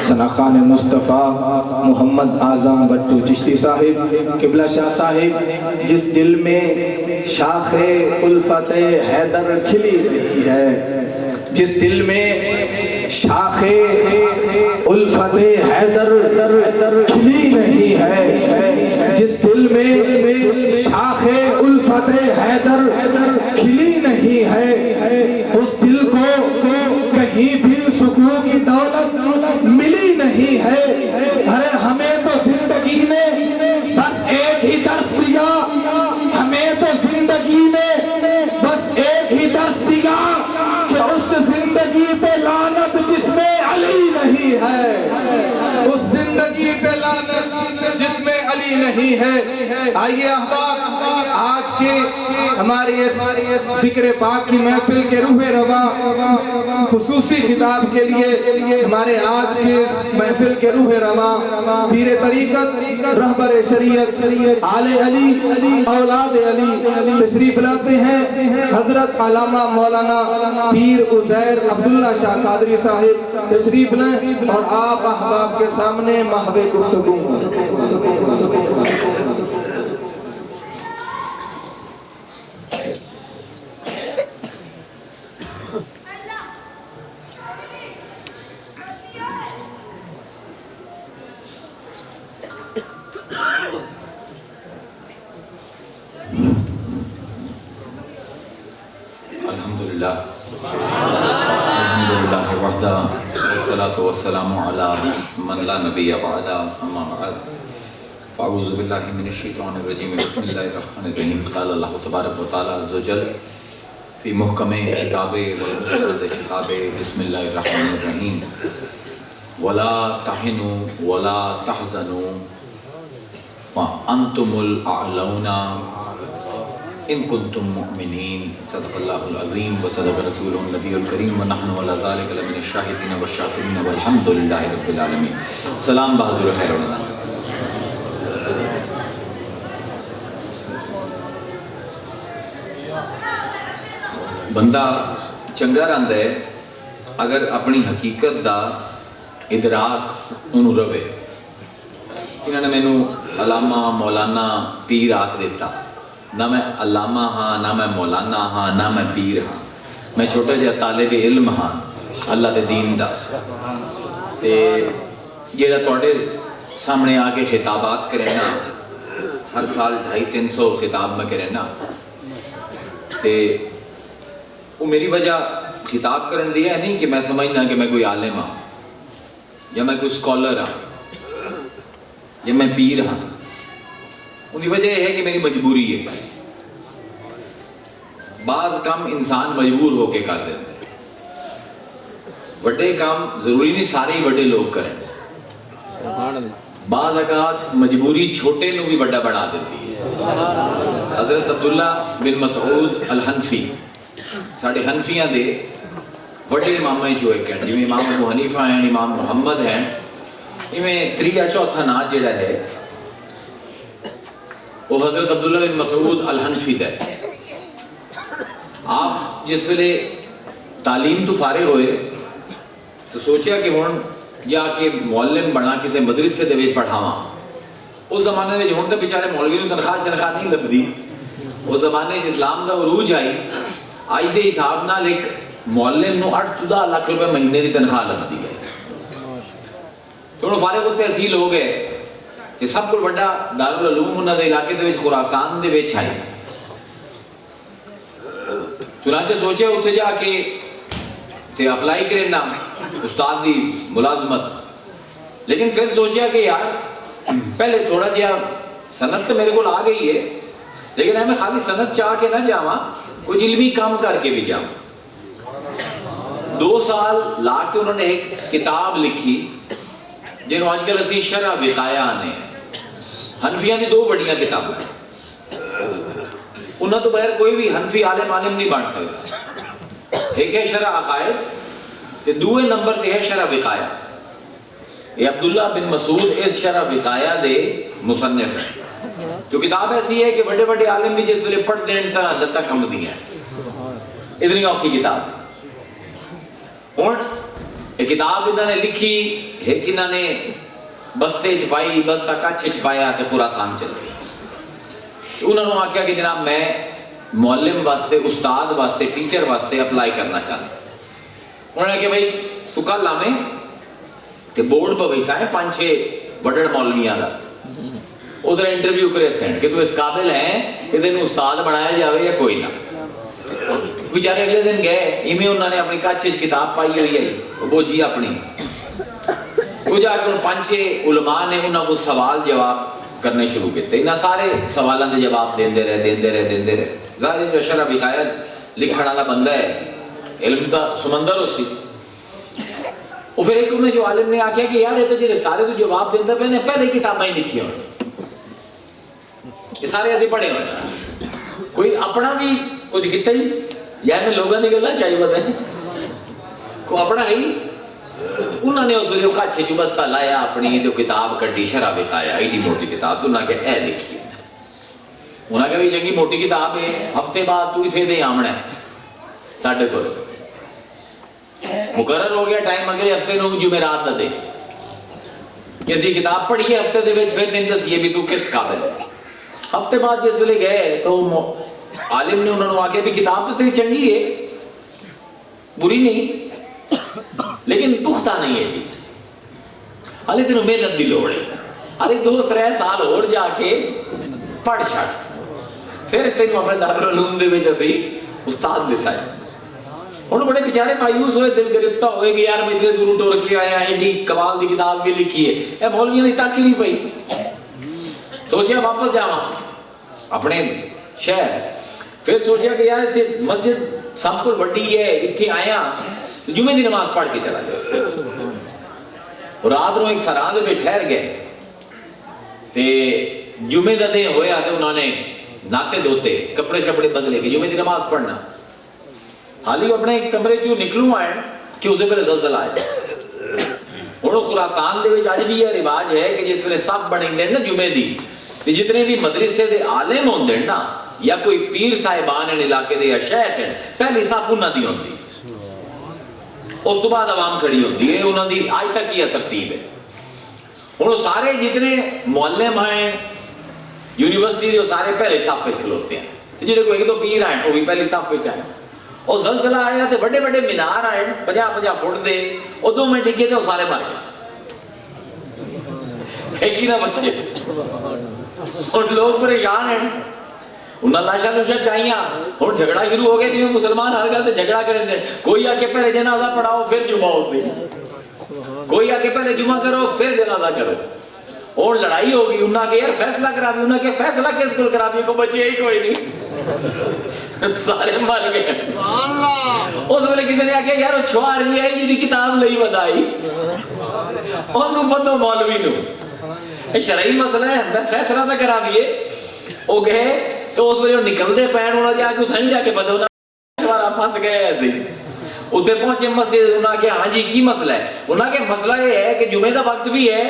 ثنا خان مصطفیٰ محمد اعظم بٹو چشتی صاحب قبلہ شاہ صاحب، جس دل میں شاخ الفت حیدر کھلی رہی ہے، جس دل میں شاخ الفت حیدر کھلی نہیں ہے، جس دل میں شاخ الفت حیدر کھلی نہیں ہے، اس دل کو کہیں بھی سکون کی دولت ملی نہیں ہے۔ ارے ہمیں تو زندگی نے بس ایک ہی درس دیا، ہمیں تو زندگی نے بس ایک ہی درس دیا کہ اس زندگی پہ لعنت جس میں علی نہیں ہے، اس زندگی پہ لعنت جس میں علی نہیں ہے۔ آئیے احباب، آج کے ہماری ذکر پاک کی محفل کے روح رواں خصوصی خطاب کے لیے ہمارے آج کے محفل کے روح رواں پیر طریقت رہبر شریعت آل علی اولاد علی تشریف لاتے ہیں حضرت علامہ مولانا پیر عزیر عبداللہ شاہ قادری صاحب تشریف لیں اور آپ احباب کے سامنے محو گفتگو۔ الحمدللہ وحدہ والصلاة والسلام علی من لا نبی بعدہ، اما بعد فاعوذ باللہ من الشیطان الرجیم، بسم اللہ الرحمن الرحیم۔ قال اللہ تبارک و تعالی عز و جل فی محکم کتاب والمشتد کتاب، بسم اللہ الرحمن الرحیم، ولا تہنوا ولا تحزنوا وانتم الاعلون ان کنتم مؤمنین، صدق اللہ العظیم وصدق رسولہ النبی الکریم ونحن علی ذلک لمن الشاہدین والشاکرین والحمد للہ رب العالمین۔ سلام بہادر خیر رمضان۔ بندہ چنگا رہندا ہے اگر اپنی حقیقت دا ادراک انہوں رہے۔ انہوں نے مینوں علامہ مولانا پیر آکھ دیتا، نہ میں علامہ ہاں، نہ میں مولانا ہاں، نہ میں پیر ہاں، میں چھوٹا جہا طالب علم ہاں اللہ دے دین دا۔ تے جیڑا تواڈے سامنے آ کے خطابات کرے نا، ہر سال 250-300 خطاب میں کرے نا، تے وہ میری وجہ خطاب کرن دیا ہے نہیں کہ میں سمجھنا کہ میں کوئی عالم ہاں یا میں کوئی اسکالر ہاں یا میں پیر ہاں۔ انہی وجہ یہ ہے کہ میری مجبوری ہے۔ بعض کام انسان مجبور ہو کے کر دیتے ہیں، وڈے کام ضروری نہیں سارے ہی وڈے لوگ کریں۔ بعض اوقات مجبوری چھوٹے نو بھی بڑا بنا دیتی ہے۔ حضرت عبداللہ بن مسعود الحنفی ساڑھے حنفیاں دے وڈے امامیں جو ایک ہیں، جی امام ابو حنیفہ ہیں، امام محمد ہیں، انہیں تریہ چوتھا نام جڑا ہے وہ حضرت عبداللہ بن مسعود الحنفی دے۔ آپ جس ویلے تعلیم تو فارغ ہوئے تو سوچیا کہ ہن جا کے معلم بنا کسی مدرسے دے وچ پڑھاواں۔ اس زمانے میں ہن تے بیچارے مولوی نوں تنخواہ نہیں لبدی، اس زمانے اسلام دا عروج آئی دے حساب نال ایک معلم نوں 8 to 10 لاکھ روپے مہینے دی تنخواہ لبدی ہے۔ تو انہوں فارغ ہوتے اصیل ہو گئے کہ سب کو بڑا دارالعلوم انہوں نے علاقے دے وچ خراسان دے وچ آئی۔ چنانچہ سوچے اتنے جا کے تے اپلائی کرے نا استاد دی ملازمت، لیکن پھر سوچیا کہ یار پہلے تھوڑا جہا سند تو میرے کو آ گئی ہے، لیکن میں خالی سند چاہ کے نہ جاواں، کوئی علمی کام کر کے بھی جاواں۔ 2 سال لا کے انہوں نے ایک کتاب لکھی جنہوں آج کل اسی شرح وقایہ آنے ہیں۔ حنفیاں دی 2 بڑیاں کتابیں ہیں، انہوں تو بغیر کوئی بھی حنفی عالم نہیں بن سکتا۔ ایک ہے شرح عقائد تے دوے نمبر تے ہے شرح وقایہ۔ یہ عبداللہ بن مسعود اس شرح وقایہ دے مصنف ہیں، جو کتاب ایسی ہے کہ بڑے بڑے عالم بھی جس ویلے پڑھ دین تا دتا کم دی ہیں، اتنی اوکھی کتاب۔ ہن یہ کتاب انہوں نے لکھی ایک انہوں نے بستے چھپائی بستہ کچھ چھپایا تو خراسان چل گئی انہوں نے آخیا کہ جناب میں معلم واسطے استاد واسطے ٹیچر واسطے اپلائی کرنا چاہتا انہوں نے کہا بھائی تو کل آمیں کہ بورڈ پہ ویسا ہے 5-6 بڑڑ مولویاں دا ادھر انٹرویو کرے سینڈ کہ تو اس قابل ہیں کہ تینوں استاد بنایا جاوے یا کوئی نہ بیچارے اگلے دن گئے ایویں انہوں نے اپنی کچھ کتاب پائی ہوئی ہے وہ جی اپنی وہ جا کے 5-6 علماء نے انہوں کو سوال جواب کرنے شروع کیتے انہاں سارے سوالوں کے جواب دیندے رہے ظاہر جو اشرف حکایت لکھن والا بندہ ہے علم کا سمندر ہو سی وہ پھر ایک انہیں جو عالم نے آکھیا کہ یار یہ تو جڑے سارے تو جواب دیندے پے نے پہلے کتابیں ہی لکھی ہوئی یہ سارے ایسے پڑھے ہوئے کوئی اپنا بھی کچھ کیتا ہی یا میں لوگوں کی گلاں چاہیے بتائیں کو اپنا ہی انہوں نے اس ویلے کچھ جو بستہ لایا اپنی جو کتاب کڈی شرح بکھایا ایڈی موٹی کتاب تو انہوں نے کہا اے لکھی ہے انہوں نے کہا بھی چنگی موٹی کتاب ہے ہفتے بعد تو اسے دے آمنا ہے ساڑھے کو مقرر ہو گیا ٹائم اگلے ہفتے نو جمعرات نہ دے کسی کتاب پڑھی ہے ہفتے دے وچ پھر دن دس یہ بھی تو کس قابل ہے ہفتے بعد جس ویلے گئے تو عالم نے انہوں نے آکھیا بھی کتاب تو تیری چنگی ہے بری نہیں لیکن پختہ نہیں ہے بھی حالے تینوں محنت دی لوڑ ہے حالے 2-3 سال اور جا کے پڑھ چھڑ پھر تینوں اپنے دارالعلوم دے وچ اسی استاد دسائے انہوں بڑے بیچارے مایوس ہوئے دل گرفتہ ہوئے کہ یار میں اتنے دور ٹور کے آیا ایڈی کمال دی کتاب بھی لکھی ہے اے مولویاں دی تاکی نہیں پئی سوچیا واپس جاواں اپنے شہر پھر سوچیا کہ یار اتنے مسجد سب کو بڑی ہے اتنے آیا جمعے دی نماز پڑھ کے چلا گیا اور رات نو ایک سراہ دے پہ ٹھہر گئے تے جمعے دا دن ہویا تے انہوں نے ناتے دھوتے کپڑے شپڑے بدلے کے جمعے دی نماز پڑھنا حالی اپنے کمرے جو نکلوں آئے کہ اسے پہلے زلزلہ آئے اور خراسان دے وچ اج بھی یہ رواج ہے کہ جس ویلے صف بنے دے نا جمعے دی تے جتنے بھی مدرسے دے عالم ہوندے نا یا کوئی پیر صاحبان ہیں علاقے دے یا شیخ ہیں پہلی صف انہاں دی ہوندی اس تو بعد عوام کھڑی ہوتی ہے انہوں دی آج تک یہ ترتیب ہے انہوں سارے جتنے معلم ہیں یونیورسٹی دے وہ سارے پہلے صف پہ کھلوتے ہیں جنہیں کوئی ایک دو پیر آئے وہ بھی پہلی صف پہ آئے اور زلزلہ آیا تو بڑے بڑے مینار آئے 50-50 فٹ دے اور 2 منٹ ڈگے تھے وہ سارے مر گئے ایک ہی نہ بچے اور لوگ پریشان ہیں انہاں لاشا لوشا چاہیے اور جھگڑا شروع ہو گیا کہ مسلمان ہر گل سے جھگڑا کریں دیں کوئی آ کے پہلے جنازہ پڑھاؤ پھر جمعہ ہو سے کوئی آ کے پہلے جمعہ کرو پھر جنازہ کرو اور لڑائی ہوگی انہاں کے یار فیصلہ کرا بھی انہاں کے فیصلہ کس کو کرا بھی کو بچے ہی کوئی نہیں سارے مر گئے اس ویلے کسی نے آکھیا یار وہ چھوار ہی ہے جی کتاب نہیں بتائی اور نو پتہ مولوی نو شرعی مسئلہ ہے فیصلہ تو کرا دیے وہ گئے تو اس ویلے نکل دے پین انہوں نے جا کے اتھائی جا کے پتہ چھوارا پھنس گئے ایسے اتنے پہنچے مسجد انہوں نے کہا ہاں جی کی مسئلہ ہے انہوں نے کہا مسئلہ یہ ہے کہ جمعہ دا وقت بھی ہے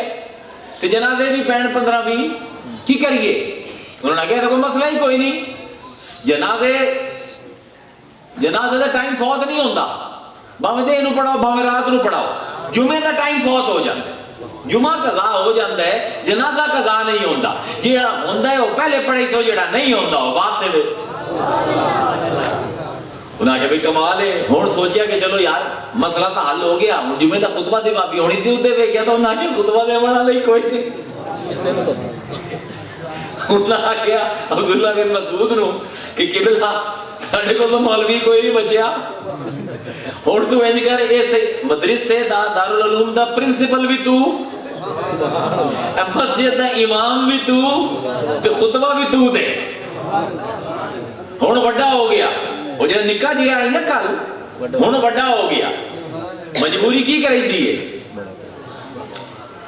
تو جنازے بھی پین 15-20 کی کریے انہوں نے کہا کوئی مسئلہ ہی کوئی نہیں جنازے دا ٹائم فوت نہیں ہوندہ باویں دے انہوں پڑھاؤ باویں رات نو پڑھاؤ جمعہ دا ٹائم فوت ہو جاندہ جمعہ قضا ہو جاندہ ہے جنازہ قضا نہیں ہوندہ جیڑا ہوندہ ہے وہ پہلے پڑھے سو جیڑا نہیں ہوندہ وہ بات دے بیچ انہوں نے کہا بھی کمال ہے ہون سوچیا کہ چلو یار مسئلہ تا حل ہو گیا جمعہ دا خطبہ دے باپی ہونی دیو دے بے کیا تو انہوں نے کہا خطبہ دے بڑا لئی کوئی نہیں انہوں نے کہا عبداللہ بن مسعود نو کہ قبلہ ساڑھے کو تو مولوی کوئی نہیں بچیا اور تو اینج کر ایسے مدرس سے دارالعلوم دا پرنسپل بھی تو مسجد دا امام بھی تو خطبہ بھی تو دے ہون بڑا ہو گیا وہ جب نکاح جی آئی نا کل ہون بڑا ہو گیا مجبوری کی کری دیئے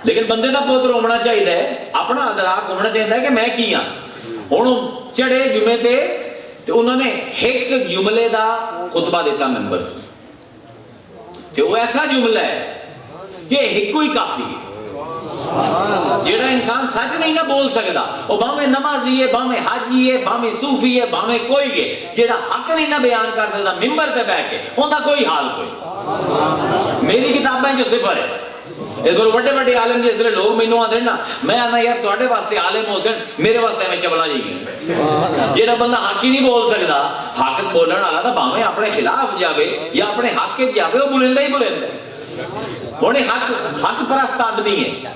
لیکن بندے دا پوت رومنا چاہیے اپنا ادراک ہونا چاہیے کہ میں کیا ہون چڑھے جمعے تے تو انہوں نے ایک جملے دا خطبہ دیتا ممبر تو وہ ایسا جملہ ہے کہ ایک کوئی کافی ہے جیڑا انسان سچ نہیں نہ بول سکتا وہ باہمیں نمازی ہے باہمیں حاجی ہے باہمیں صوفی ہے باہمیں کوئی ہے جیڑا حق نہیں نہ بیان کر سکتا ممبر تے بیٹھ کے ان کا کوئی حال کوئی میری کتابیں جو صفر ہے اس پر بڑے بڑے عالم جس لئے لوگ مینوں آدھے نا میں آنا یار تواڈے واسطے عالم ہو سن میرے واسطے میں چبلا جی گئے جیڑا بندہ حق ہی نہیں بول سکتا حق بولن والا تو بھاویں اپنے خلاف جاوے یا اپنے حق کے جاوے وہ بولندا ہی بولندا ہن حق پرست آدمی ہے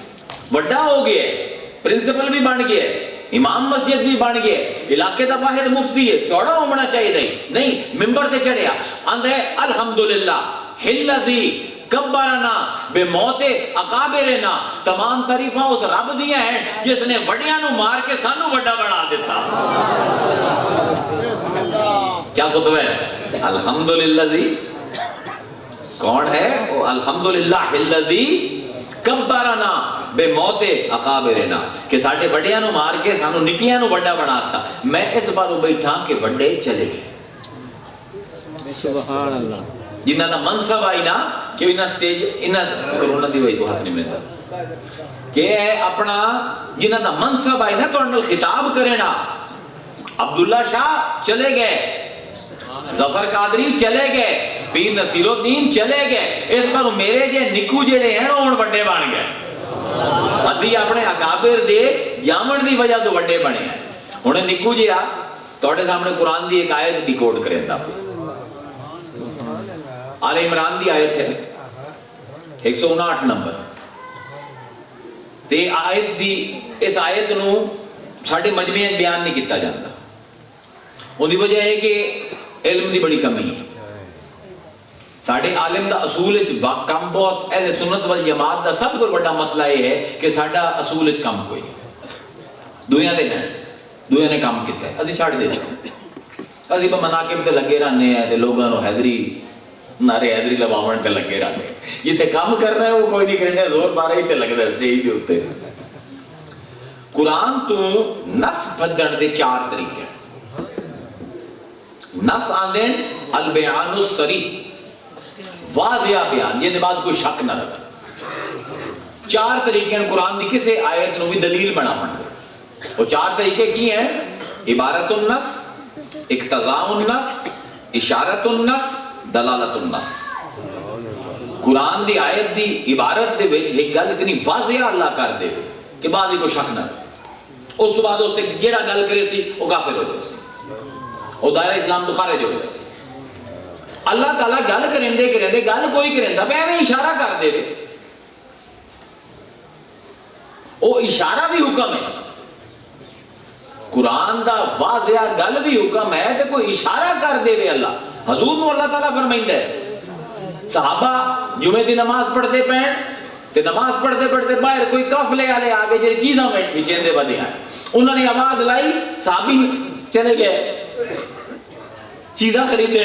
بڑا ہو گیا ہے پرنسپل بھی بن گیا ہے امام مسجد بھی بن گیا ہے علاقے دا واحد مفتی ہے چوڑا ہونا چاہیے نہیں ممبر سے چڑھیا آندا ہے الحمدللہ الذی کبرنا بے موت اکابرنا تمام تعریفاں اس رب دیا ہیں جس نے وڈیاں نو مار کے سانو وڈا بنا دیتا کیا خطبہ ہے الحمدللہ جی کون ہے وہ الحمدللہ الذی کبرنا بے موت اکابرنا کہ ساڈے وڈیاں نو مار کے سانو نکیاں نو وڈا بنا دیتا میں اس باروں بیٹھا کہ وڈے چلے گئے سبحان اللہ جنہ دا منصب آئی نا کہ انہاں سٹیج انہاں کرونا دی وجہ تو ہاتھ نہیں ملتا کہ اپنا جنہ دا منصب آئی نا تو انہوں خطاب کرے نا عبداللہ شاہ چلے گئے ظفر قادری چلے گئے پیر نصیر الدین چلے گئے اس پر میرے جے نکو جڑے ہیں وہ بڑے بن گئے اسی اپنے اکابر دے جامن دی وجہ تو بڑے بنے ہیں انہیں نکو جی آ توڑے سامنے قرآن دی ایک آیت ڈیکوڈ کریں دا پہ آل عمران دی آیت ہے 159 نمبر تے آیت دی اس آیت نو ساڑھے مجمع بیان نہیں کیتا جاتا ان دی وجہ ہے کہ علم دی بڑی کمی ہے ساڑھے عالم دا اصول اچ کم بہت اہل سنت والجماعت دا سب کو بڑا مسئلہ یہ ہے کہ ساڑھا اصول اچ کم کوئی دویاں دے ہیں دویاں نے کام کیتا ہے اسی چھاڑ دیتے ہیں اسی پہ مناقب تے لگے رہنے ہیں تے لوگاں نو حیدری نارے حیدری لباون تے لگے رہنے ہیں یہ تے کام کر رہے ہیں وہ کوئی نہیں کرنے زور سارا ہی تے لگ دے سٹیج کے ہوتے قرآن تو نس بدن دے 4 طریقے نس آندین البیان الصریح واضح بیان یہ بات کوئی شک نہ رکھے 4 طریقے ہیں قرآن دی کسے آیت نو بھی دلیل بنا پڑھتے وہ 4 طریقے کی ہیں عبارت النس اقتضاء النس اشارت النس دلالت النس قرآن دی آیت دی عبارت دے وچ ایک گل اتنی واضح اللہ کر دے کہ بعد ہی کوئی شک نہ رکھے اس تو بعد اس تے جیڑا گل کرے سی وہ کافر ہو جائے سی وہ دائرہ اسلام تو خارج ہو جائے سی اللہ تعالیٰ گل کریں گل کوئی کریں پہ میں اشارہ کر دے وہ اشارہ بھی حکم ہے قرآن دا واضح گل بھی حکم ہے تو کوئی اشارہ کر دے اللہ حضور میں اللہ تعالیٰ فرمائندہ ہے صحابہ جمعہ دی نماز پڑھتے پہن تے نماز پڑھتے پڑھتے باہر کوئی قافلے والے آگے جی چیزاں میں پیچھے بدے آئے انہوں نے آواز لائی صحابی چلے گئے چیزاں خریدے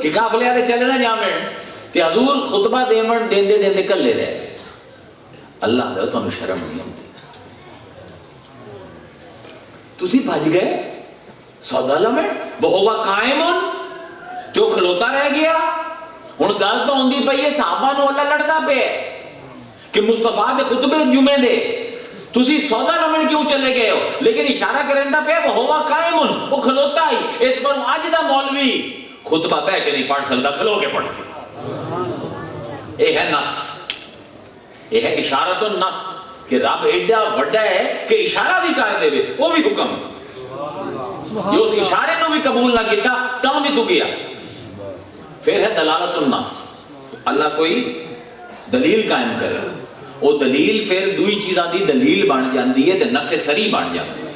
کہ قافلے والے چلے نہ جامن تے حضور خطبہ دیمن دیندے کلے رہے اللہ دے تو ہمیں شرم نہیں آتی تسی بھج گئے سودا لمن وہ قائمن جو کھلوتا رہ گیا ہن گل تو ہوندی پئی ہے صحابہ نو اللہ لڑدا پے کہ مصطفیٰ دے خطبے جمعے دے تسی سودا لمن کیوں چلے گئے ہو لیکن اشارہ کرندا پے وہ قائمن وہ کھلوتا ہی اس پر اج دا مولوی خطبہ پہ کے نہیں پڑھ سکتا کھلو کے پڑھ سکتا یہ ہے نص یہ ہے اشارت النص کہ رب ایڈا وڈا ہے کہ اشارہ بھی کر دے وہ بھی حکم ہے جو اس اشارے نو بھی قبول نہ کیتا تاں بھی تو گیا پھر ہے دلالت النص اللہ کوئی دلیل قائم کرے وہ دلیل پھر دوئی چیزاں دی دلیل بن جاندی ہے تے نص سری بن جاندی ہے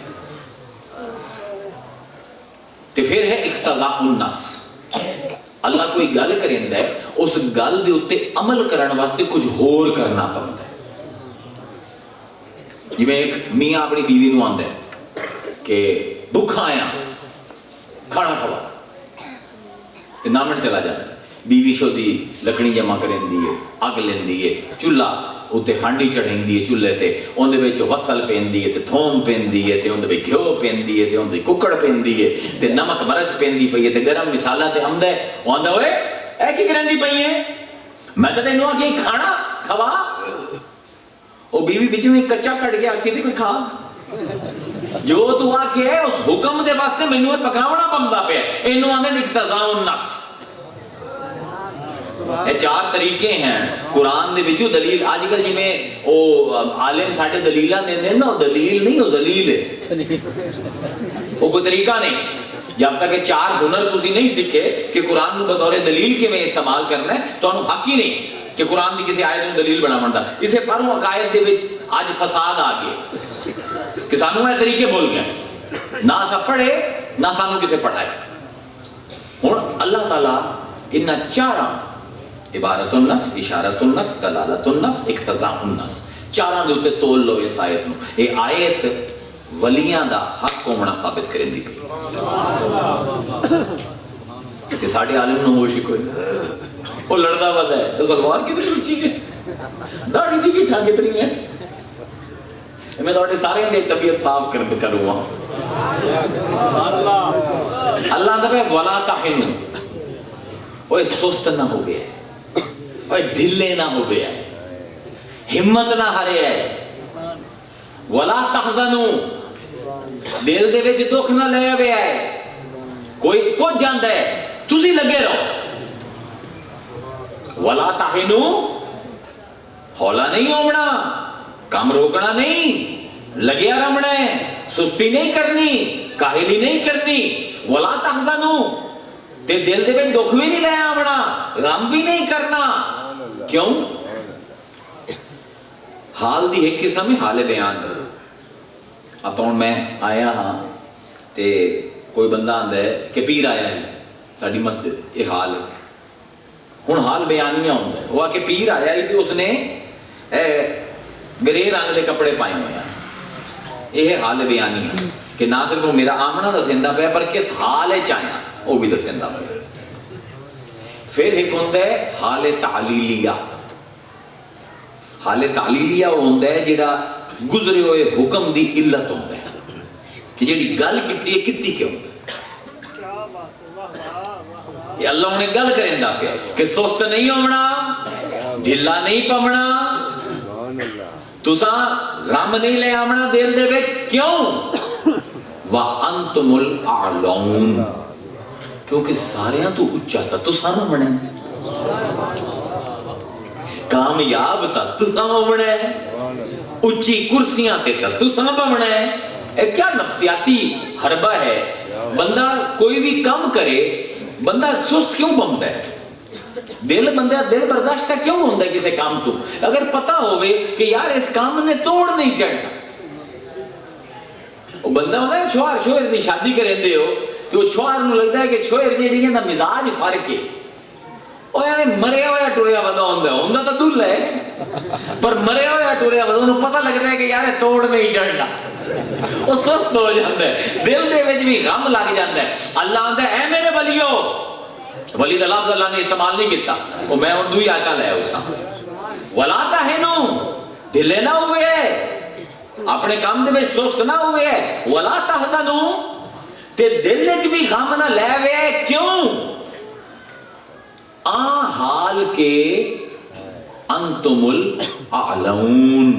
تے پھر ہے اقتضاء النص اللہ کوئی گل کریندا ہے اس گل دے اوتے عمل کرن واسطے کچھ ہور کرنا پڑتا ہے جی میں ایک میاں اپنی بیوی نو آندا ہے کہ بھوکا آیا کھانا کھوا تے نامن چلا جاتا ہے بیوی شو دی لکڑی جمع کرندی ہے اگ لیندی ہے چولہا اوتے ہانڈی چڑھیندی ہے چولہے تے اون دے وچ وصل پیندی ہے تے تھوم پیندی ہے تے اون دے وچ گھیو پیندی ہے تے اون دے ککڑ پیندی ہے تے نمک مرچ پیندی پئی ہے تے گرم مسالہ تے آندا ہے او آندا اوئے اے کی کرندی پئی ہے میں تے تینوں آکھی کھانا کھوا او بیوی وچ میں کچا کٹ کے آکھی تے کوئی کھا جو تو آکھے ہے اس حکم دے واسطے مینوں پکاونا پوندا پیا اینوں آندے اقتضاء النص یہ چار طریقے ہیں قرآن دے وچوں دلیل آج کل جی میں او عالم ساڈے دلیلاں دیندے نا او دلیل نہیں او ذلیل ہے وہ کوئی طریقہ نہیں جب تک کہ چار ہنر تسی نہیں سیکھے کہ قرآن کو بطور دلیل کے میں استعمال کرنا ہے تو انہوں حق ہی نہیں کہ قرآن دی کسی آیت میں دلیل بنا مندا اسے پروں عقائد دے وچ آج فساد آ گئے کہ سانوں یہ طریقے بول گئے نہ اسا پڑھے نہ سانوں کسے پڑھائے ہن اللہ تعالیٰ ان چاراں عبارت النص اشارت النص دلالت النص اقتضاء النص چاراں دے اوتے تول لو اس آیت نو یہ آیت ولیاں دا حق ہونا ثابت کریں دی پئی کہ ساڈے عالم نو ہوش ہی کوئی وہ لڑدا ودا ہے تو سلوار کتنی اونچی ہے داڑھی دی گٹھا کتنی ہے میں تھوڑے سارے دی طبیعت صاف کروں گا اللہ دا ولا تہنوا اوے سست نہ ہو گیا ہے اوے ڈھلے نہ ہو گیا ہے ہمت نہ ہارے ہے ولا تحزنوا دل دے وچ دکھ نہ لے آوے ہے کوئی کچھ جاندا ہے تسی لگے رہو ولا تہنوا ہولا نہیں ہونا کام روکنا نہیں لگیا رہنا ہے سستی نہیں کرنی کاہلی نہیں کرنی ولا تحزنوا تے دل دے وچ دکھ بھی نہیں لے آونا غم بھی نہیں کرنا کیوں حال دی ایک قسم ہے حال بیان اپن میں آیا ہاں تے کوئی بندہ آندا ہے کہ پیر آیا ہے ساڈی مسجد یہ حال ہے ہن حال بیانیاں ہوندا ہے وہ آ کے پیر آیا ہے تے اس نے گرے رنگ دے کپڑے پائے ہوئے ہیں یہ حال بیانی ہے کہ نہ صرف وہ میرا آمنا دسیندا پیا پر کس حال وچ آیا وہ بھی دسیندا پیا پھر ایک ہوندا ہے حال تعلیلیہ حال تعلیلیہ وہ ہوندا ہے جڑا گزرے ہوئے حکم دی علت ہوندا ہے کہ جڑی گل کیتی ہے کیتی کیوں یہ اللہ نے گل کریندا پیا کہ سست نہیں ہونا ڈھلا نہیں پونا تساں غم نہیں لے آونا دل دے وچ کیوں وَأَنْتُمُ الْأَعْلَوْنَ کیونکہ ساریاں تو اچھا تھا تو سانا بنے کامیاب تھا تو سانا بنے اچھی کرسیاں تے تھا تو سانا بنے اے کیا نفسیاتی حربہ ہے بندہ کوئی بھی کام کرے بندہ سست کیوں بمتا ہے دل بندہ دل برداشتہ کیوں ہوتا ہے کسی کام تو اگر پتہ ہوئے کہ یار اس کام نے توڑ نہیں چڑھنا وہ بندہ ہوتا ہے چھوہر دی شادی کریں دے ہو کہ وہ چھوہر نو لگتا ہے کہ چھوہر جیڑی ہے نا مزاج فرق ہے وہ یعنی مریا ہویا ٹوریا بندہ ہوندہ تو دل ہے پر مریا ہویا ٹوریا بندہ انہوں پتہ لگتا ہے کہ یار توڑ نہیں چڑھنا وہ سست ہو جاتا ہے دل دے وچ بھی غم لگ جاتا ہے اللہ آتا ہے اے میرے ولیو ولی دا لفظ اللہ نے استعمال نہیں کیتا وہ میں اور دوئی آقا لے اسا ولا تہنوا ڈھلے نہ ہوئے اپنے کام دے میں سست نہ ہوئے ولا تحزنوا تے دل وچ بھی غم نہ لے ہوئے کیوں حال کے انتم الاعلون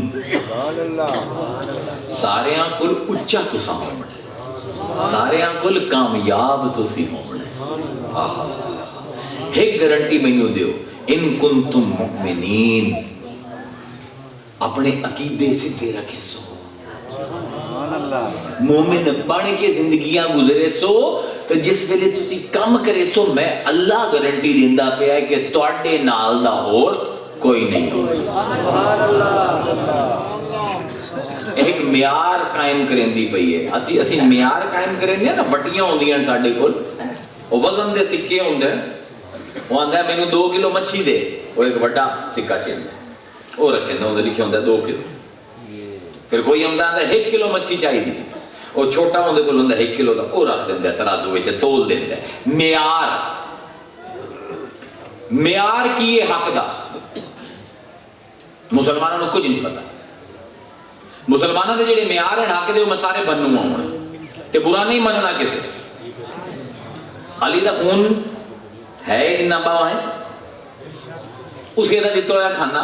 ساریاں کل اچھا تساں ہونا ساریاں کل کامیاب تسی ہونا ایک گارنٹی مینوں دیو ان کنتم مؤمنین اپنے عقیدے سے رکھے سو مومن بن کے زندگیاں گزرے سو تو جس ویلے تسی کم کرے سو میں اللہ گارنٹی دیندا پیا ہے کہ تواڈے نال دا ہور کوئی نہیں ہوگا ایک معیار قائم کریں دی پئی ہے اسی معیار قائم کریں دے نا وٹیاں ہوندیاں ساڈے کول او وزن دے سکے ہوندے وہ آندا ہے مینوں 2 کلو مچھی دے وہ ایک بڑا سکہ چیندا ہے وہ رکھے نا لکھے ہوندا 2 کلو پھر کوئی آندا ہے 1 کلو مچھی چاہیے وہ چھوٹا ہوندے کول ہوندا 1 کلو دا وہ رکھ دیندا ہے ترازو وچ تول دیندا ہے معیار کی ہے حق دا مسلمانوں کو کچھ نہیں پتا مسلمانوں دے جڑے معیار ہیں حق دے وہ سارے بنوں ہونے تے برا نہیں مننا کسے علی دا خون ہے ان باواں اس کے دا دتا ہویا کھانا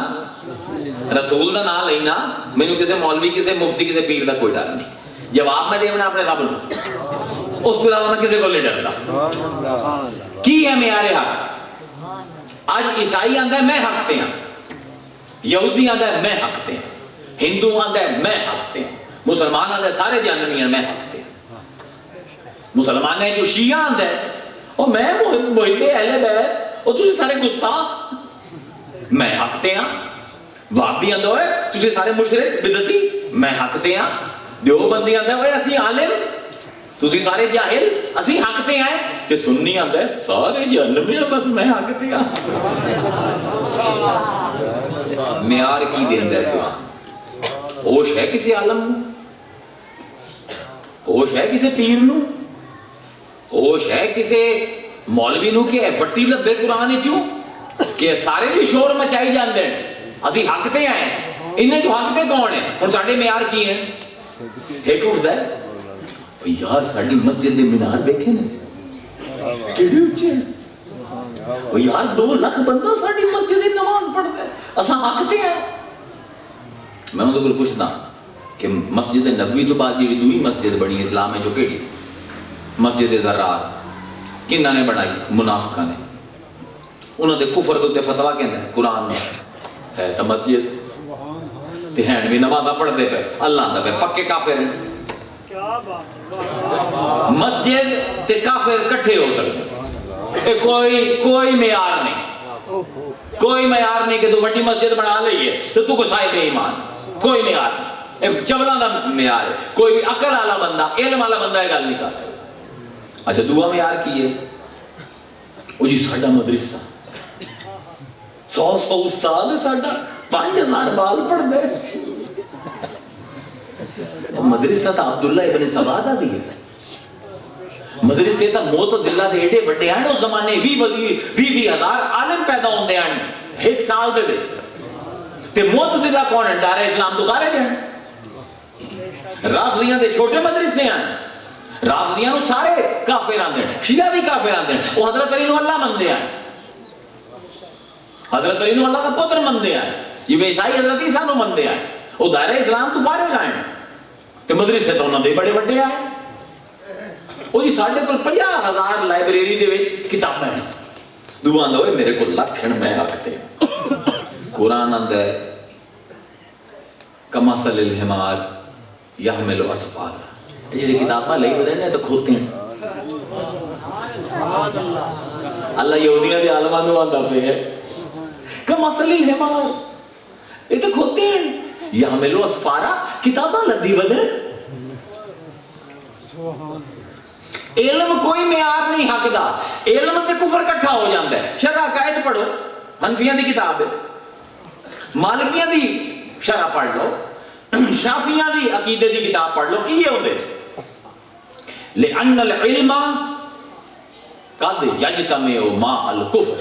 رسول دا نام لینا مینوں کسے مولوی کسے مفتی کسے پیر دا کوئی ڈر نہیں جواب میں دینا اپنے رب نوں اس کے علاوہ میں کسے کو نہیں ڈرتا کی ہے معیار حق اج عیسائی آندا ہے میں حق تے ہاں، یہودی آندا ہے میں حق تے ہاں، ہندو آندا ہے میں حق تے ہاں، مسلمان آندا ہے سارے جہنمی ہیں میں حق تے ہاں۔ مسلمان ہے جو شیعہ آندا ہے او میں محب اہل بیت، او تسی سارے گستاخ میں حق تے ہاں۔ وہابی آندا ہے تسی سارے مشرک بدعتی میں حق تے ہاں۔ دیوبندی آندا ہے اسی عالم تسی سارے جاہل اسی حق تے ہیں، تے سنی آندا ہے سارے جہنمی ہیں بس میں حق تے ہاں۔ معیار کی دیندا ہے قرآن؟ ہوش ہے کسی عالم نو؟ ہوش ہے کسی پیر نو؟ ہوش ہے کسی مولوی نو کہ بٹی لبے قرآن چوں کہ سارے بھی شور مچائی جاندے ہیں اسی حق تے ہیں؟ انہیں جو حق تے کون ہے؟ ہن ساڈے معیار کی ہیں؟ ایک اٹھدا ہے یار ساڈی مسجد دے مینار دیکھے نا کیڑے اونچے ہیں، یار 2 لاکھ بندہ ساڈی مسجد دی نماز پڑھدا ہے اساں حق تے ہیں۔ میں انہاں کول پوچھدا کہ مسجد نبوی تو بعد جڑی دوئی مسجد بنی اسلام میں جو کیڑی مسجد زرار کنہ نے بنائی؟ منافقاں نے۔ انہاں دے کفر دے فتویٰ کہندا ہے قرآن میں ہے تا مسجد تے ہیں بھی نمازاں پڑھدے پے، اللہ دا پکے کافر ہیں۔ مسجد تے کافر کٹھے ہو سکتے، کوئی معیار نہیں، کوئی معیار نہیں کہ تو بڑی مسجد بنا لئیے تو کو صاحب ایمان، کوئی معیار نہیں، چولاں دا معیار ہے۔ کوئی بھی عقل والا بندہ علم والا بندہ یہ گل نہیں کر سکتا۔ اچھا دوسرا معیار کی ہے؟ وہ جی ساڈا مدرسہ 100 استاد ہے، ساڈا 5000 بال پڑھدے۔ مدرسہ تا عبداللہ ابن سبا دا بھی ہے، مدرسے تا معتزلہ دے ایڈے بڑے ہیں اس زمانے 20,000 عالم پیدا ہوندے ہیں ایک سال دے وچ، تے معتزلہ کون ہے؟ دار اسلام تو خارج ہیں۔ رافضیاں دے چھوٹے مدرسے ہیں، رافضیاں نو سارے کافر آندے ہیں، شیعہ بھی کافر آندے ہیں، وہ حضرت علی نو اللہ مندے ہیں، حضرت علی نو اللہ کا پتر مندے ہیں، یہ عیسائی حضرت عیسیٰ نو مندے ہیں، وہ دائرہ اسلام تو فارغ ہیں، تے مدرسے تو انہاں دے بڑے بڑے ہیں۔ وہ جی ساڈے کول 50,000 لائبریری دے وچ کتاباں ہیں، دعا آندا ہوئے میرے کول لاکھ میں رکھتے۔ قرآن آندا ہے کمثل الحمار یحمل اسفارا، یہ کتاباں لئی بدلنے تو کھوتے ہیں۔ اللہ یہودیاں دے عالماں نو آندا پیا کمثل الحمار، یہ تو کھوتے ہیں، یحمل اسفارا کتاباں لدی بدل۔ علم کوئی معیار نہیں حق دا، علم تے کفر کٹھا ہو جاندہ ہے۔ شرح عقائد پڑھو، حنفیاں دی کتاب ہے، مالکیاں دی شرح پڑھ لو، شافیاں دی عقیدے دی کتاب پڑھ لو، کی یہ ہوندے لِأَنَّ الْعِلْمَ قَدْ يَجْتَمِعُ مَعَ الْكُفْرِ،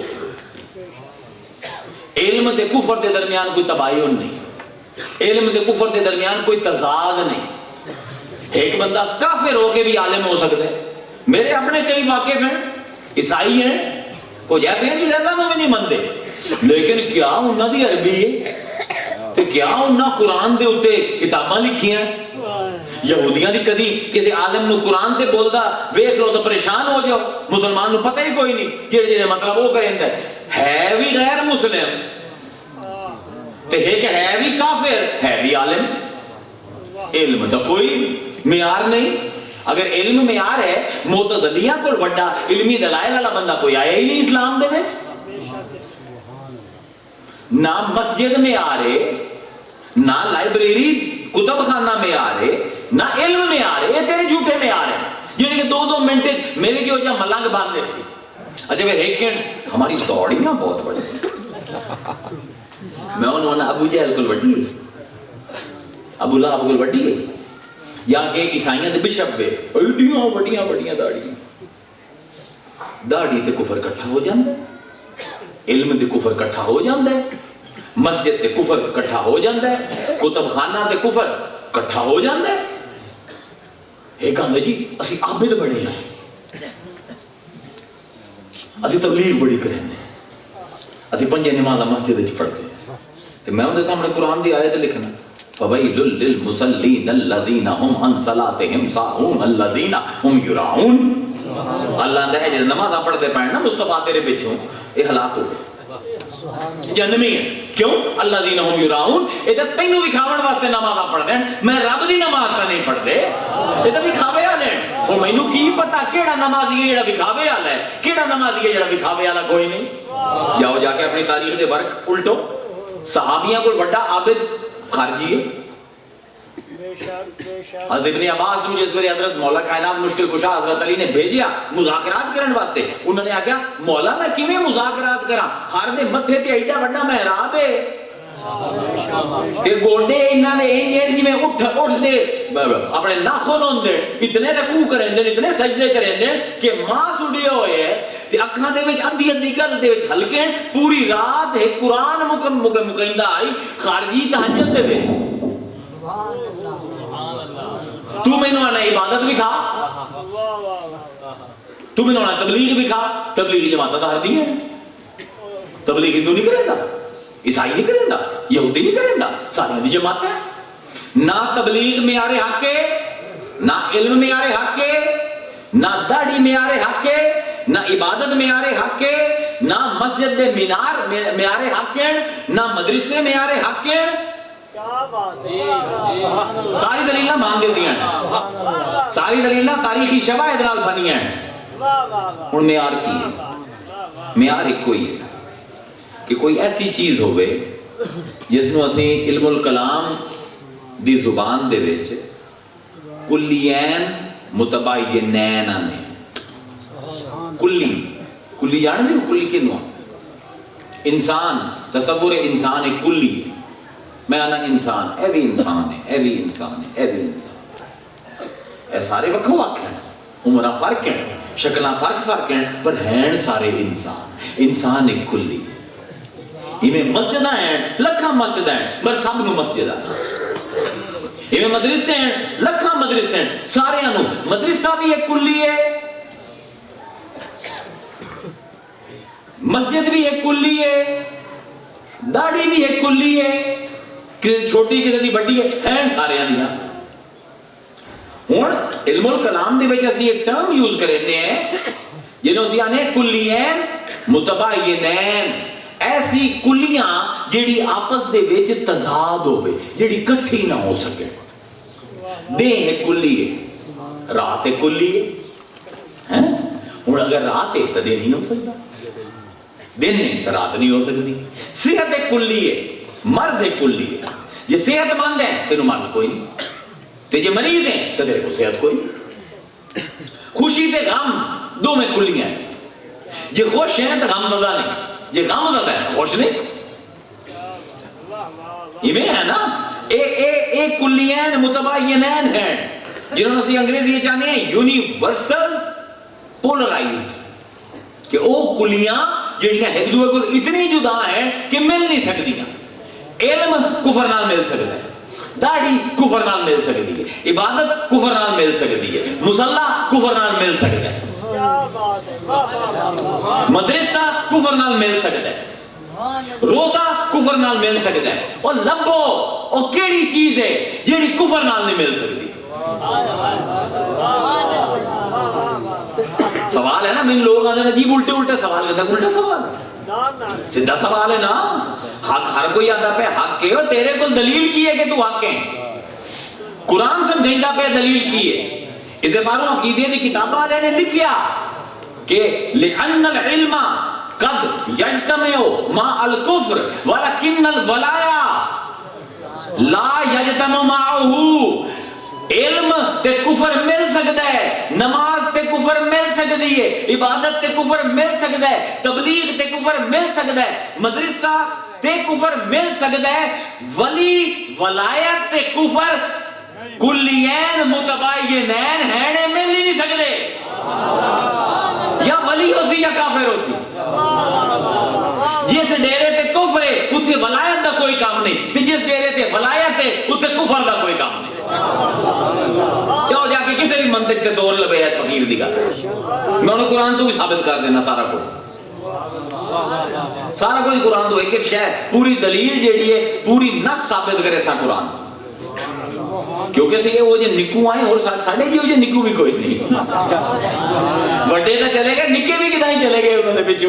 علم تے کفر دے درمیان کوئی تباین نہیں، علم تے کفر دے درمیان کوئی تضاد نہیں۔ ایک بندہ کافر ہو کے بھی عالم ہو سکتا ہے۔ میرے اپنے کئی واقف ہیں، عیسائی ہیں، کچھ ایسے ہیں جو اللہ میں نہیں مندے، لیکن کیا انہاں دی عربی ہے تے کیا انہاں قرآن دے اتے کتاباں لکھی ہیں؟ یہودیاں دی کدی کسی عالم نو قرآن تے بولدا ویکھ لو تو پریشان ہو جاؤ، مسلمان نو پتہ ہی کوئی نہیں کہ جڑے مطلب وہ کریندا ہے بھی غیر مسلم تے ایک ہے بھی کافر ہے بھی عالم۔ علم تو کوئی معیار نہیں۔ اگر علم معیار ہے معتزلیاں کو بڑا علمی دلائل والا بندہ کوئی آیا ہی نہیں اسلام دے وچ۔ نہ مسجد میں آ رہے، نہ لائبریری کتب خانہ میں آ رہے، نہ علم میں آ رہے، یہ تیرے جھوٹے میں آ رہے ہیں جن کے 2 منٹ میرے کی وجہ ملنگ باندھے تھے۔ اچھا پھر ایک ہماری دوڑیاں بہت بڑی، میں انہوں نے ابو جہل کو وڈی ہے، ابو لہب کو وڈی ہے، یا کہ عیسائیاں دے بشپ وے ایڈیاں وڈیاں وڈیاں داڑھی تے کفر کٹھا ہو جاندہ ہے، علم تے کفر کٹھا ہو جاندہ ہے، مسجد تے کفر کٹھا ہو جاندہ ہے، کتب خانہ تے کفر کٹھا ہو جاندہ ہے۔ ایک آندہ جی اسی عابد بڑے ہیں، اسی تبلیغ بڑی کریں ہیں، اسی 5 نمازہ مسجد وچ پڑھتے ہیں، تو میں انہوں سامنے قرآن دی آیت لکھنا فَوَيْلٌ لِّلْمُصَلِّينَ الَّذِينَ هُمْ عَنْ صَلَاتِهِمْ سَاهُونَ الَّذِينَ هُمْ يُرَاؤُونَ۔ اللہ نے جب نمازاں پڑھتے پڑھنا مصطفیٰ تیرے پچھوں یہ ہلاک ہو گئے، جنمی ہے کیوں اللہ دین ہم یراؤن یہ تو تینوں وکھاون واسطے نماز پڑھ دیں میں رب دی نماز کا نہیں پڑھ دے یہ تو وکھاوے والے اور مینوں کی پتا کیڑا نمازی ہے جڑا وکھاوے والا ہے کیڑا نمازی ہے جڑا وکھاوے والا کوئی نہیں جاؤ جا کے اپنی تاریخ دے ورق الٹو صحابیاں کو بڑا عابد خارجی ہے حضرت ابن عباس نے جس ویلے حضرت مولا کائنات مشکل کشا حضرت علی نے بھیجیا مذاکرات کرن واسطے انہوں نے آکھیا مولا میں کیویں مذاکرات کراں ہر دے متھے تے ایڈا بڑا محراب ہے تے گوڈے انہاں دے انج جویں اٹھ دے اپنے ناخن ہوندے اتنے رکوع کریندے اتنے سجدے کریندے کہ ماس اڑے ہوئے ہے تے اکھاں دے وچ ادھی ادھی گل دے وچ ہلکے پوری رات ہے قرآن مکمل آئی خارجی تہجد دے وچ تو میں نے آنا عبادت بھی کھا تو میں نے آنا تبلیغ بھی کھا تبلیغی جماعت دار دی ہے تبلیغ ہندو نہیں کریں دا عیسائی نہیں کریں دا یہودی نہیں کریں دا ساری دی جماعت ہے نہ تبلیغ معیار حق کے نہ علم معیار حق کے نہ داڑھی معیار حق کے نہ عبادت معیار حق کے نہ مسجد دے مینار معیار حق کے نہ مدرسے معیار حق کے ساری دلیلہ مان دیتی ہیں ساری دلیلہ تاریخی شواہد نال بنی ہیں ان معیار کی ہے معیار ایک کوئی ہے کہ کوئی ایسی چیز ہوئے جس نو اسی علم الکلام دی زبان دے وچ کلین متباینین آنے کلی جانے دیں کلی کنو انسان تصور انسان ایک کلی ہے میں آنا انسان اے بھی انسان ہے اے بھی انسان ہے اے بھی انسان اے سارے وکھو وکھ ہیں عمرہ فرق ہیں شکلہ فرق ہیں پر ہیں سارے انسان ایک کلی ہمیں مسجدہ ہیں لکھا مسجدہ ہیں پر سب نو مسجدہ ہیں ہمیں مدرسے ہیں لکھا مدرسے ہیں سارے انو مدرسہ بھی ایک کلی ہے مسجد بھی ایک کلی ہے داڑھی بھی ایک کلی ہے کسی چھوٹی کسی دی بڑی ہے سارے آنیاں ہون علم الکلام دے وجہ سے ایک ٹرم یوز کرتے ہیں جنہوں سے آنے کلین متباینین ایسی کلیاں جیڑی آپس دے وچ تضاد ہوئے جیڑی کٹھی نہ ہو سکے دیں ہے کلی ہے رات ہے کلی ہے ہون اگر رات ہے تو دیں نہیں ہو سکتا دن نہیں تو رات نہیں ہو سکتی صحت ایک کلی ہے مرض ایک کلی ہے یہ صحت مند ہے تینوں مرض کوئی نہیں تے جے مریض ہیں تو تیرے کو صحت کوئی نہیں خوشی تے غم دو میں کلیاں ہیں جے خوش ہیں تو غم زدہ نہیں جے غم زدہ ہے خوش نہیں یہ میں ہے نا ایک کلیین متباینین ہیں جنہوں نے انگریزی یہ چاہنے ہیں یونیورسل پولرائزڈ کہ او کلیاں جنہاں ہندوے کو اتنی جدا ہیں کہ مل نہیں سکتی علم کفر نال مل سکتا ہے داڑھی کفر نال مل سکتی ہے عبادت کفر نال مل سکتی ہے مصلح کفر نال مل سکتا ہے مدرسہ کفر نال مل سکتا ہے روزہ کفر نال مل سکتا ہے اور لبو اور کیڑی چیز ہے جیڑی کفر نال نہیں مل سکتی سوال ہے نا من لوگ آنے عجیب الٹے سوال کرتے ہیں الٹا سوال سیدھا سوال ہے نا حق ہر کوئی آدھا پہ حق کے ہو تیرے کو دلیل کی ہے کہ تو حق ہے قرآن سمجھائندہ پہ دلیل کی ہے اسے باروں عقیدے دی کتابہ والے نے لکھیا کہ لِأَنَّ الْعِلْمَ قَدْ يَجْتَمِعُ مَا الْكُفْرِ وَلَكِنَّ الْوَلَايَا لَا يَجْتَمُ مَعُهُ علم تے کفر مل سکتا ہے نماز تے کفر مل سکتی ہے عبادت تے کفر مل سکتا ہے تبلیغ تے کفر مل سکتا ہے مدرسہ تے کفر مل سکتا ہے ولی ولایت تے کفر کلین متباینین ہیں مل ہی نہیں سکتے یا ولی ہو سی یا کافر ہو سی جس ڈیرے تے کفر ہے اتھے ولایت دا کوئی کام نہیں تے جس ڈیرے تے ولایت ہے اتھے کفر دا کوئی کام نہیں چاہو جا کے کسی بھی منطق تے دور لبے ہے فقیر دی گل میں انہوں قرآن تو بھی ثابت کر دینا سارا کوئی قرآن تو ایک شے پوری دلیل جیڑی ہے پوری نص ثابت کرے سا قرآن کیونکہ سے وہ جو نکو آئیں اور ساڑھے جی وہ جو نکو بھی کوئی نہیں بڑے تو چلے گئے نکے بھی کدھائی چلے گئے انہوں نے پچھو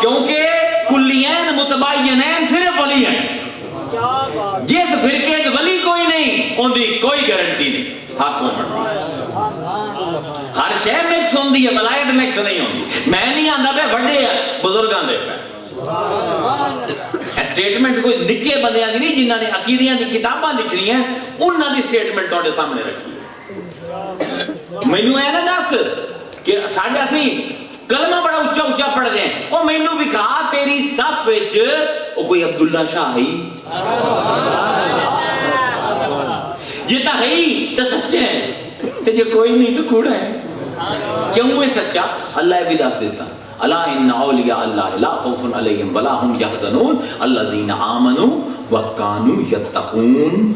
کیونکہ کلین متبینین صرف ولی ہیں. جس فرقے چ ولی کوئی نہیں ان دی کوئی گارنٹی نہیں حق ہومن. ہر شے مکس ہوندی ہے، ولایت مکس نہیں ہوندی. میں نہیں آندا پہ وڈے بزرگاں دے پہ سٹیٹمنٹ کوئی نکے بندیاں دی نہیں جنہاں نے عقیدیاں دی کتاباں لکھنی ہیں انہاں دی سٹیٹمنٹ تواڈے سامنے رکھی ہے. مینوں اے نہ دس کہ ساڈا سی کلمہ بڑا اونچا اونچا پڑھ دیں او مینوں وکھا تیری صف وچ او کوئی عبداللہ شاہ ہے جے تا ہے تے سچے ہیں تے جے کوئی نہیں تو کوڑا ہے. کیوں ہے سچا؟ اللہ بھی دس دیتا الا ان اولیاء اللہ لا خوف علیہم ولا هم يحزنون الذين آمنوا وكانوا يتقون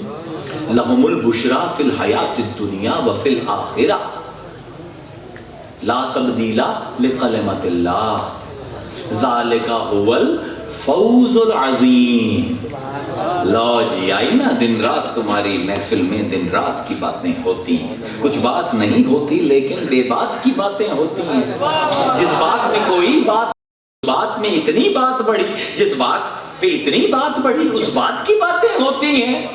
لهم البشرى في الحیاۃ الدنیا وفي الآخرہ لا تبدیل لکلمۃ اللہ ذالک هو الفوز العظیم. لو جی آئی نا دن رات تمہاری محفل میں دن رات کی باتیں ہوتی ہیں. کچھ بات نہیں ہوتی لیکن بے بات کی باتیں ہوتی ہیں. جس بات میں کوئی بات میں اتنی بات بڑھی، جس بات پہ اتنی بات بڑھی اس بات کی باتیں ہوتی ہیں.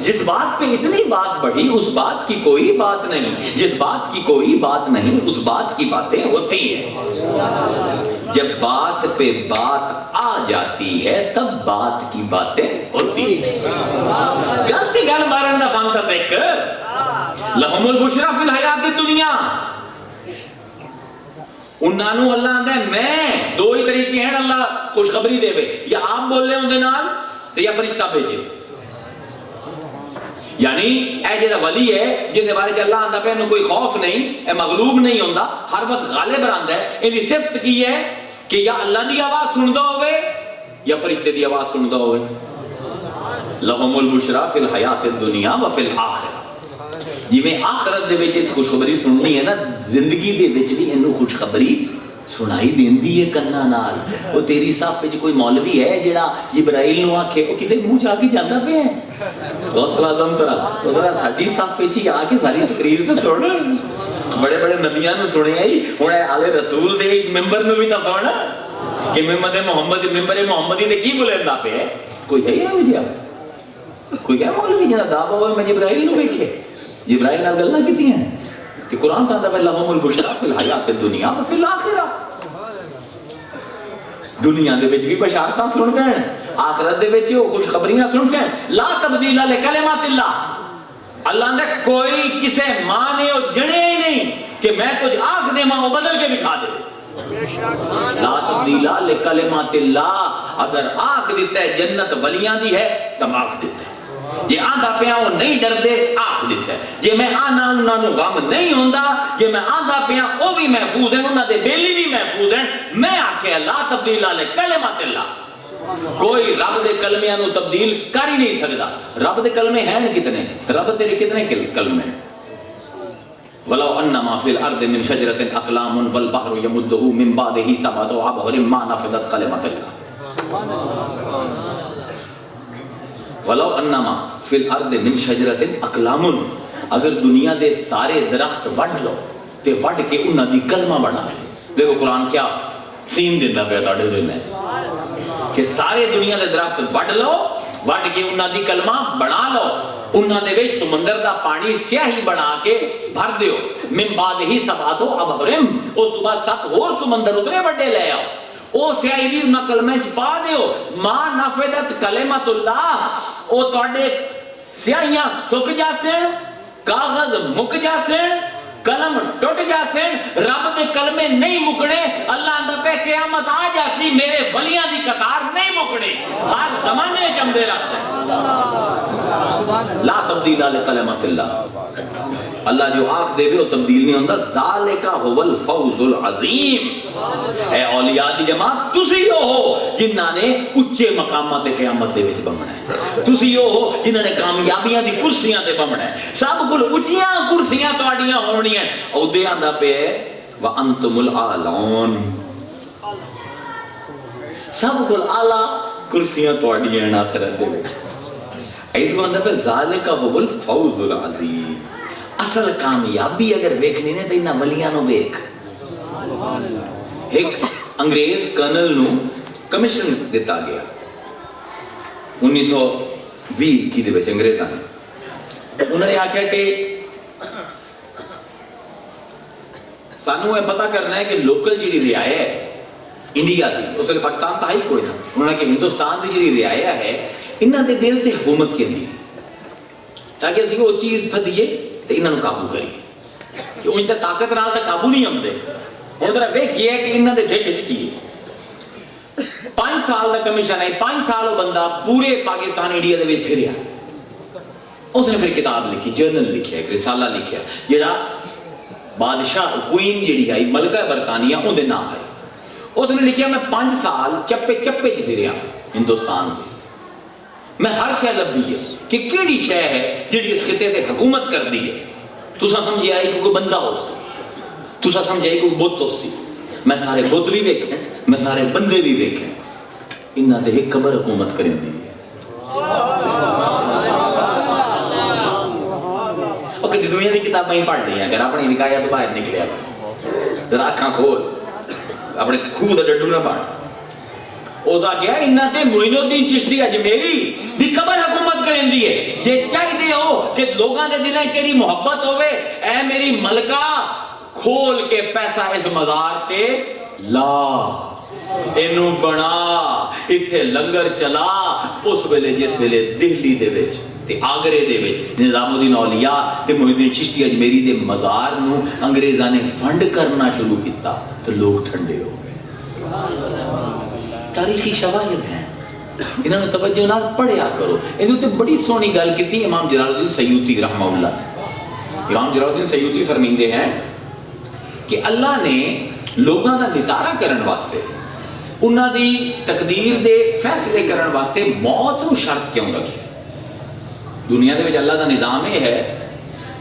جس بات پہ اتنی بات بڑھی اس بات کی کوئی بات نہیں، جس بات کی کوئی بات نہیں اس بات کی باتیں ہوتی ہیں. جب بات پہ بات آ جاتی ہے تب بات کی باتیں ہوتی ہیں. گلتی گل مارن دا فن تھا سیک لہم البشرا فی الحیات الدنیا. انہاں نو اللہ آندا ہے میں دو ہی طریقے ہیں اللہ خوشخبری دے وے، یا آپ بول لے اندے نال تے یا فرشتہ بھیجے. یعنی اے جڑا ولی ہے جن دے بارے چ اللہ آندا پہ انہوں کوئی خوف نہیں، اے مغلوب نہیں ہوندا، ہر وقت غالب رہندا ہے. ان دی صفت کی ہے کہ یا اللہ دی آواز سندا ہوئے یا فرشتے دی آواز سندا ہوئے. لہم البشرا فی الحیات الدنیا وفی الآخرہ. جی میں آخرت دے وچ اس خوشخبری سننی ہے نا، زندگی دے وچ بھی انہوں خوشخبری سنائی دیندی ہے کنا نال. وہ تیری صف وچ کوئی مولوی ہے جڑا جبرائیل نو آکھے او کدے منہ چا کے جاندا پیا ہے غوث اعظم طرح او ذرا ساڈی صف وچ ہی آ کے ساری تقریر تے سن. بڑے بڑے نبیاں نو سنیا ہی ہن آلے رسول دے اس ممبر نو بھی تے سن کہ محمد محمد ممبر محمدی تے کی بولیندا پیا ہے. کوئی ہے او جی کوئی ہے مولوی جڑا دعویٰ ہوئے میں جبرائیل نو ویکھے جبرائیل نال گلاں کیتیاں کہ قرآن کہتا ہے لہم البشرا فی الحیات الدنیا وفی الآخرہ. دنیا دے وچ بھی بشارتاں سن گئے، آخرت دے وچ وہ خوشخبریاں سن گئے. لا تبدیل لکلمات اللہ. اللہ نے کوئی کسے مانے اور جنے ہی نہیں کہ میں کچھ آنکھ دے ماں وہ بدل کے دکھا دے. لا تبدیل لکلمات اللہ. اگر آنکھ دیتا ہے جنت ولیاں دی ہے تم آنکھ دیتا ہے. جے آندا پیا وہ نہیں ڈردے آنکھ دیتا ہے. جے میں آنا انہاں نو غم نہیں ہوندا، جے میں آندا پیا او بھی محفوظ ہیں، انہاں دے بیلی بھی محفوظ ہیں. میں آکھیا لا تبدیل لکلمات اللہ. کوئی رب دے کلمیاں نو تبدیل کر ہی نہیں سکدا. رب دے کلمے ہیں کتنے؟ رب تیرے کتنے کلمے؟ ولو انما فی الارض من شجرۃ اقلام والبحر یمدہ من بعدہ سبعۃ ابحر ما نفدت کلمات اللہ. ولو انما فی الارض من شجرۃ اقلام. اگر دنیا دے سارے درخت وڈ لو تے وڈ کے انہاں دی کلمہ بنا لے. دیکھو قرآن کیا سین دیندا پیا تہاڈے ذہن وچ کہ سارے دنیا دے درخت وڈ لو وڈ کے انہاں دی کلمہ بنا لو. انہاں دے وچ سمندر دا پانی سیاہی بنا کے بھر دیو. من بعد ہی سبعۃ ابحر. اس تو بعد 7 اور سمندر اتنے بڑے لے آؤ. او سیاہی بھی انہاں کلمے چ پا دیو. ما نفدت کلمۃ اللہ. او تواڈے سیاہیاں سک جاسن، کاغذ مک جاسن، قلم ٹوٹ جاسن، رب دے کلمے نہیں مکنے. اللہ دا پہ قیامت آ جاسی میرے ولیاں دی قطار نہیں مکنے. ہر زمانے وچ ہم دے راستے لا تبدیل لکلمات اللہ. اللہ جو آنکھ دے وہ تبدیل نہیں ہوتا. ذالک هو الفوز العظیم. اے اولیاء دی جماعت تسی ہو جنہاں نے اچے مقامات قیامت دے وچ بمنا ہے. تسی ہو جنہاں نے کامیابیاں دی کرسیاں تے بمنا ہے. سب کول اچیاں کرسیاں تواڈیاں ہونیاں. عہدے آندا پے وانتم الاعلون. سب کول اعلی کرسیاں تواڈیاں ہیں آخرت دے وچ. ایدو آندا پے ذالک هو الفوز العظیم. اصل کامیابی اگر ویکھنی نے تو انہاں ولیاں نو ویکھ. ایک انگریز کرنل نو کمیشن دیتا گیا 1920 دے وچ انگریزاں نے انہوں نے آخیا کہ سانو یہ پتہ کرنا ہے کہ لوکل جڑی رعایا ہے انڈیا دی اس ویلے پاکستان تو ہی کوئی نہ انہوں نے کہ ہندوستان دی جڑی رعایا ہے انہاں دے دل تے حکومت کیندی تاکہ اسی وہ چیز پھدیے تے انہاں نوں قابو کریے کہ ان تے طاقت نال تے قابو نہیں آندے ہن ذرا ویکھیے کہ انہاں دے ڈھڈ وچ کی ہے 5 سال دا کمیشن ہے 5 سال وہ بندہ پورے پاکستان انڈیا دے وچ پھریا اس نے پھر کتاب لکھی جرنل لکھیا ایک رسالہ لکھیا جڑا بادشاہ کوئین جڑی ہے ملکہ برطانیہ اون دے نام ہے اس نے لکھیا میں 5 سال چپے چپے چ پھریا ہندوستان میں میں ہر شے لبھی ہے کہ کیڑی شے ہے جڑی اس خطے تے حکومت کر دی ہے تساں سمجھے آئی کہ کوئی بندہ ہو سی تساں سمجھے آئی کوئی بت ہو سی میں سارے بت بھی ویکھے میں سارے بندے بھی ویکھے انہاں تے ایک قبر حکومت کریں دی دنیا کی کتابیں ہی پڑھ لی ہیں اگر اپنی نکایا تو باہر نکلیا ذرا اکھاں کھول اپنے خوہ دا ڈڈو نہ بن او دا کیا انہاں تے معین الدین چشتی اجمیری دی قبر حکومت کریں دی ہے یہ چاہیے ہو کہ لوگاں دے دلیں تیری محبت ہوئے اے میری ملکہ کھول کے پیسہ اس مزار تے لا اینو بنا اتھے لنگر چلا اس ویلے جس ویلے دہلی دے وچ تے آگرے دے وچ نظام الدین اولیاء تے معین الدین چشتی اجمیری دے مزار نو انگریزاں نے فنڈ کرنا شروع کیتا تو لوگ ٹھنڈے ہو گئے تاریخی شواہد ہیں انہوں نے توجہ نال پڑھیا کرو انہوں تے بڑی سونی گل کیتی امام جلال الدین سیوطی رحمہ اللہ امام جلال الدین سیوطی فرمیندے ہیں کہ اللہ نے لوگاں دا نتارا کرن واسطے انہاں دی تقدیر دے فیصلے کرن واسطے موت نو شرط کیوں رکھی دنیا دے وچ اللہ دا نظام یہ ہے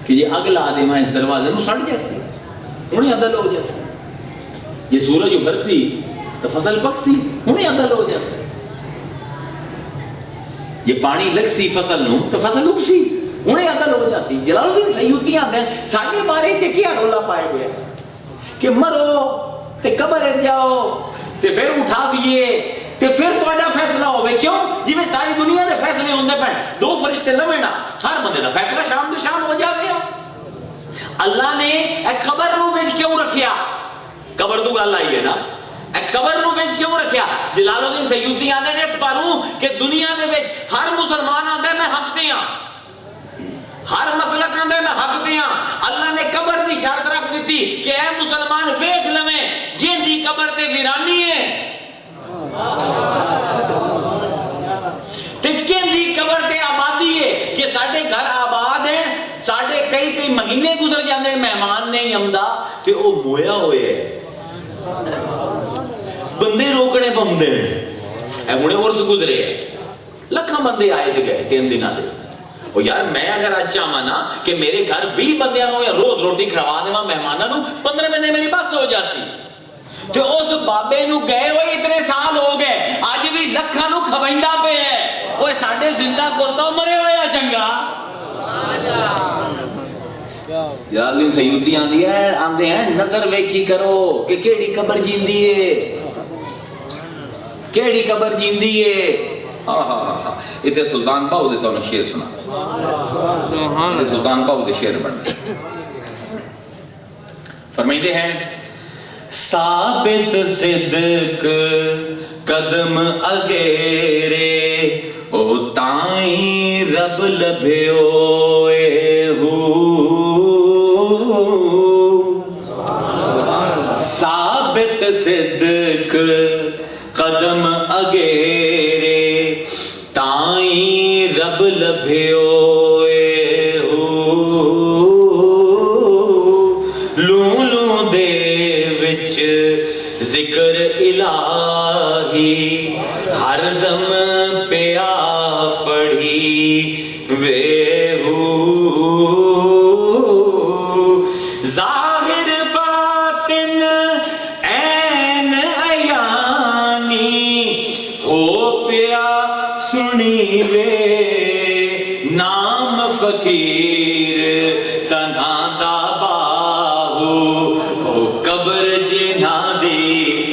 کہ یہ اگلا دے میں اس دروازے نو سڑ جیسی انہیں عدل ہو جیسی یہ سورج ابھر سی تو فصل پک سی انہیں عدل ہو جیسی یہ پانی لگ سی فصل نو تو فصل اگ سی انہیں عدل ہو جاسی جلال الدین سیوطی آتے ہیں سارے بارے چکیا رولا پائے گئے کہ مرو تے قبر جاؤ تے پھر اٹھا دیئے تے پھر توڑا فیصلہ ہوئے کیوں جی میں ساری دنیا دے فیصلے ہوندے پہن 2 فرشتے لوینا ہر بندے دا فیصلہ شام دے شام ہو جاوے اللہ نے ایک قبر نو بیچ کیوں رکھیا قبر تو اللہ ہی ہے نا ایک قبر نو بیچ کیوں رکھیا جلال الدین سیوطی آدھے نے اس پاروں کہ دنیا دے بیچ ہر مسلمان آدھے میں حق دیاں ہر مسلک آدھے میں حق دیاں اللہ نے قبر دی شرط رکھ دیتی کہ اے مسلمان ویکھ لویں جن دی قبر تے ویرانی ہے تکین دی قبر تے آبادی ہے کہ ساڑھے گھر آباد ہیں ساڑھے کئی مہینے گزر جاندے مہمان نہیں آمدہ تے او مویا ہوئے ہے بندے روکنے بمدے ہیں اے مڑے ورس گزرے ہیں لکھا بندے آئے دے گئے 3 دن آدھے اور یار میں اگر اچھا مانا کہ میرے گھر 20 بندیاں نو یا روز روٹی کھڑوا دے ماں مہمانہ نو 15 بندے میری بس ہو جاسی تو اس بابے نو گئے ہوئے اتنے سال ہو گئے آج بھی لکھا نو کھوائندہ پہ ہے وہ ساڑھے زندہ کوتا مرے ہوئے یا چنگا جلال الدین سیوطی آندے ہیں نظر ویکھی کرو کہ کیڑی قبر جیندی ہے کیڑی قبر جیندی ہے اتنے سلطان باؤ دے تو انہوں شیر سنا اتنے سلطان باؤ دے شیر بڑھنے فرمائیدے ہیں ثابت صدق قدم اگیرے او تائیں رب لبھیوئے ہو ثابت صدق قدم اگیرے تائیں رب لبھیوئے ہو لوں لوں دے وچ ذکر الہی ہر دم پیا پڑھی وے ہو ظاہر باطن عین عیانی ہو پیا سنی وے نام فقیر تنہا دا باہو ہو قبر جنہ دی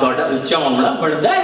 ਤੁਹਾਡਾ ਉੱਚਾ ਹੋਣਾ ਬਣਦਾ